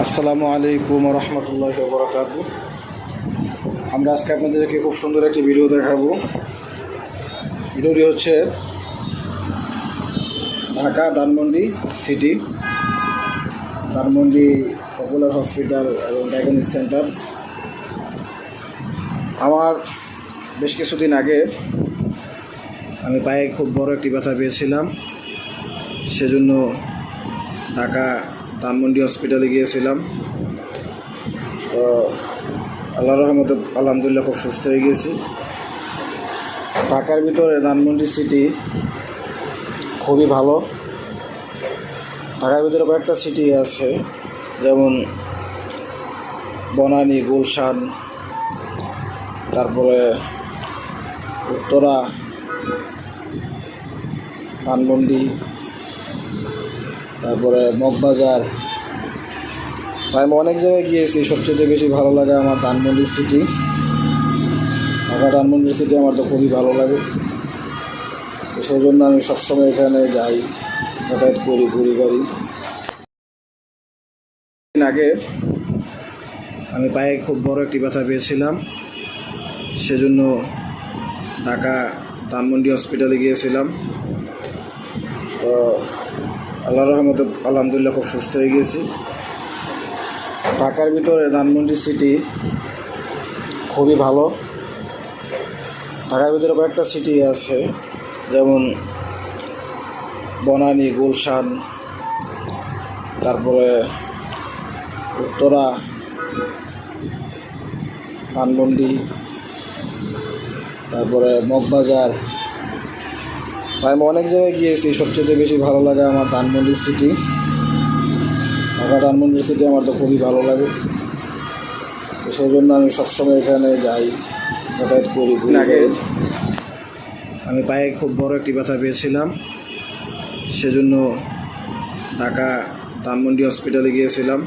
আসসালামু আলাইকুম রহমতুল্লাহি ওয়া বারাকাতুহু। আমরা আজকে আপনাদেরকে খুব সুন্দর একটি ভিডিও দেখাবো। ভিডিওটি হচ্ছে Dhaka Dhanmondi city, Dhanmondi popular hospital এবং ডায়াগনস্টিক সেন্টার। আমার বেশ কিছুদিন আগে আমি পায়ে খুব বড় একটি ব্যথা পেয়েছিলাম, সেজন্য ঢাকা ধানমন্ডি হসপিটালে গিয়েছিলাম। তো আল্লাহর রহমতে আলহামদুলিল্লাহ খুব সুস্থ হয়ে গেছি। ঢাকার ভিতরে ধানমন্ডি সিটি খুবই ভালো। ঢাকার ভিতরে কয়েকটা সিটি আছে, যেমন বনানী, গুলশান, তারপরে উত্তরা, ধানমন্ডি, তারপরে মগবাজার। আমি অনেক জায়গায় গিয়েছি, সবচেয়ে বেশি ভালো লাগে আমার ধানমন্ডি সিটি। ঢাকা ধানমন্ডি সিটি আমার তো খুবই ভালো লাগে, তো সেই জন্য আমি সবসময় এখানে যাই, যাতায়াত করি, ঘুরি গাড়ি। দিন আগে আমি পায়ে খুব বড় একটি ব্যথা পেয়েছিলাম, সেজন্য ঢাকা ধানমন্ডি হসপিটালে গিয়েছিলাম। তো আল্লাহর রহমতে আলহামদুলিল্লাহ খুব সুস্থ হয়ে গেছি। ঢাকার ভিতরে ধানমন্ডি সিটি খুবই ভালো। ঢাকার ভিতরে কয়েকটা সিটি আছে, যেমন বনানী, গুলশান, তারপরে উত্তরা, ধানমন্ডি, তারপরে মগবাজার। আমি অনেক জায়গায় গিয়েছি, সবচেয়ে বেশি ভালো লাগে আমার ধানমন্ডি সিটি। ঢাকা ধানমন্ডি সিটি আমার তো খুবই ভালো লাগে, তো সেই জন্য আমি সবসময় এখানে যাই, যাতায়াত করি, ঘুরি গাড়ি। আমি পায়ে খুব বড় একটি ব্যথা পেয়েছিলাম, সেজন্য ঢাকা ধানমন্ডি হসপিটালে গিয়েছিলাম।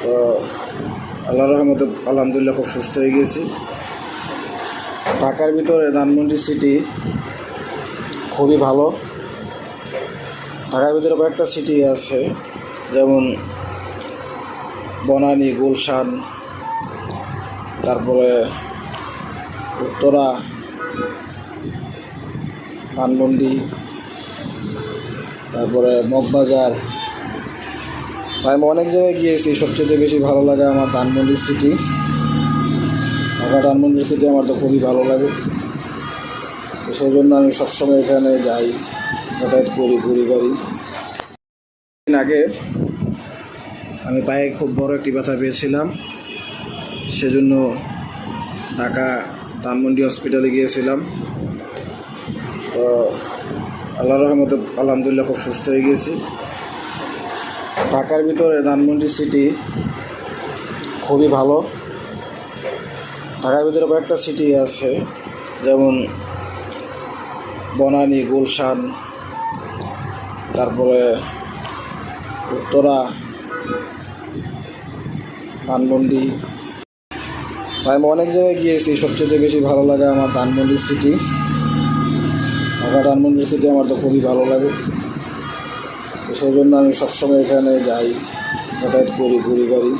তো আল্লাহর রহমতে আলহামদুলিল্লাহ খুব সুস্থ হয়ে গেছি। ঢাকার ভিতরে ধানমন্ডি সিটি খুবই ভালো। ঢাকার ভিতরে কয়েকটা সিটি আছে, যেমন বনানী, গুলশান, তারপরে উত্তরা, ধানমন্ডি, তারপরে মগবাজার। আমি অনেক জায়গায় গিয়েছি, সবচেয়ে বেশি ভালো লাগে আমার ধানমন্ডি সিটি। ঢাকা ধানমন্ডি সিটি আমার তো খুবই ভালো লাগে, তো সেই জন্য আমি সবসময় এখানে যাই, যাতায়াত করি, ঘুরি গাড়ি। দিন আগে আমি পায়ে খুব বড় একটি ব্যথা পেয়েছিলাম, সেজন্য ঢাকা ধানমন্ডি হসপিটালে গিয়েছিলাম। তো আল্লাহর রহমতে আলহামদুলিল্লাহ খুব সুস্থ হয়ে গেছি। ঢাকার ভিতরে ধানমন্ডি সিটি খুবই ভালো। ঢাকার ভিতরে কয়েকটা সিটি আছে, যেমন বনানী, গুলশান, তারপরে উত্তরা, ধানমন্ডি। আমি অনেক জায়গায় গিয়েছি, সবচেয়ে বেশি ভালো লাগে আমার ধানমন্ডি সিটি। ঢাকা ধানমন্ডি সিটি আমার তো খুবই ভালো লাগে, তো সেই জন্য আমি সবসময় এখানে যাই, যাতায়াত করি, ঘুরি গাড়ি।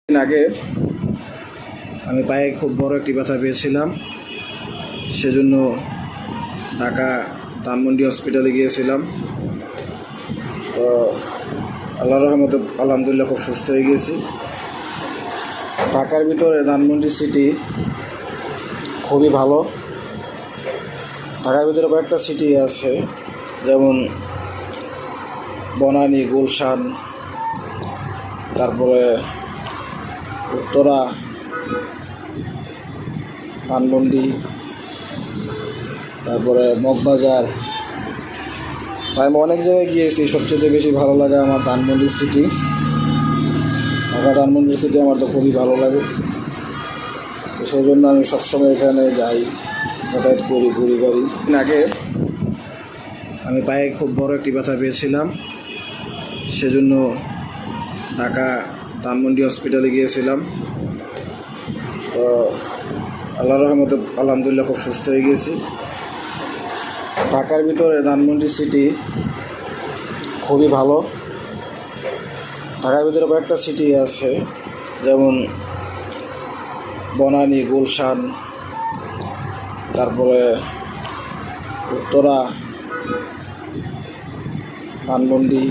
দিন আগে আমি পায়ে খুব বড় একটি ব্যথা পেয়েছিলাম, সেজন্য ঢাকা ধানমন্ডি হসপিটালে গিয়েছিলাম। তো আল্লাহর রহমতে আলহামদুলিল্লাহ খুব সুস্থ হয়ে গেছি। ঢাকার ভিতরে ধানমন্ডি সিটি খুবই ভালো। ঢাকার ভিতরে কয়েকটা সিটি আছে, যেমন বনানী, গুলশান, তারপরে উত্তরা, ধানমন্ডি, তারপরে মগবাজার। আমি অনেক জায়গায় গিয়েছি, সবচেয়ে বেশি ভালো লাগে আমার ধানমন্ডি সিটি। ঢাকা ধানমন্ডি সিটি আমার তো খুবই ভালো লাগে, তো সেই জন্য আমি সবসময় এখানে যাই, যাতায়াত করি, ঘুরি গাড়ি। দিন আগে আমি পায়ে খুব বড় একটি ব্যথা পেয়েছিলাম, সেজন্য ঢাকা ধানমন্ডি হসপিটালে গিয়েছিলাম। তো আল্লাহর রহমতে আলহামদুলিল্লাহ খুব সুস্থ হয়ে গেছি। ঢাকার ভিতরে ধানমন্ডি সিটি খুবই ভালো। ঢাকার ভিতরে কয়েকটা সিটি আছে, যেমন বনানী, গুলশান, তারপরে উত্তরা, ধানমন্ডি,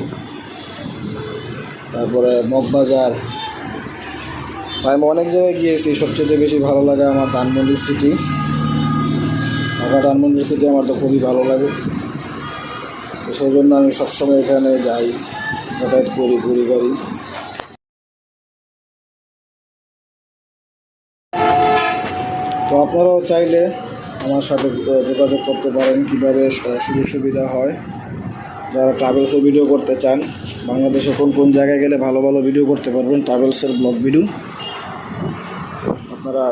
তারপরে মগবাজার। আমি অনেক জায়গায় গিয়েছি, সবচেয়ে বেশি ভালো লাগে আমার ধানমন্ডি সিটি। ঢাকা ধানমন্ডি সিটি আমার তো খুবই ভালো লাগে, তো সেই জন্য আমি সবসময় এখানে যাই, যাতায়াত করি, ঘুরি গাড়ি। তো আপনারাও চাইলে আমার সাথে যোগাযোগ করতে পারেন কীভাবে সুযোগ সুবিধা হয়। যারা ট্রাভেলসের ভিডিও করতে চান, বাংলাদেশে কোন কোন জায়গায় গেলে ভালো ভালো ভিডিও করতে পারবেন, ট্রাভেলসের ব্লগ ভিডিও আপনারা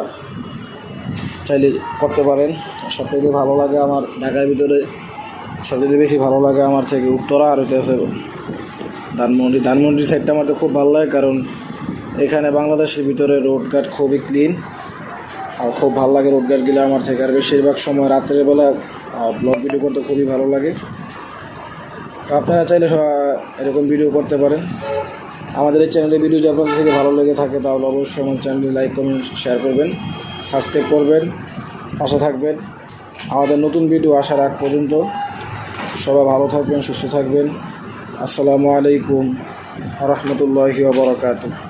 চাইলে করতে পারেন। সবথেকে ভালো লাগে আমার ঢাকার ভিতরে, সবচেয়ে বেশি ভালো লাগে আমার থেকে উত্তরা, আর হইতেছে ধানমন্ডি সাইডটা আমার তো খুব ভালো লাগে, কারণ এখানে বাংলাদেশের ভিতরে রোডঘাট খুবই ক্লিন, আর খুব ভালো লাগে রোডঘাট গেলে আমার থেকে। আর বেশিরভাগ সময় রাত্রের বেলা ব্লগ ভিডিও করতে খুবই ভালো লাগে। তো আপনারা চাইলে এরকম ভিডিও করতে পারেন। আমাদের এই চ্যানেলের ভিডিও যদি আপনাদের থেকে ভালো লেগে থাকে, তাহলে অবশ্যই আমার চ্যানেলটি লাইক, কমেন্ট, শেয়ার করবেন, সাবস্ক্রাইব করবেন, পাশে থাকবেন। আমাদের নতুন ভিডিও আসার আগ পর্যন্ত সবাই ভালো থাকবেন, সুস্থ থাকবেন। আসসালামু আলাইকুম ওয়া রাহমাতুল্লাহি ওয়া বারাকাতুহু।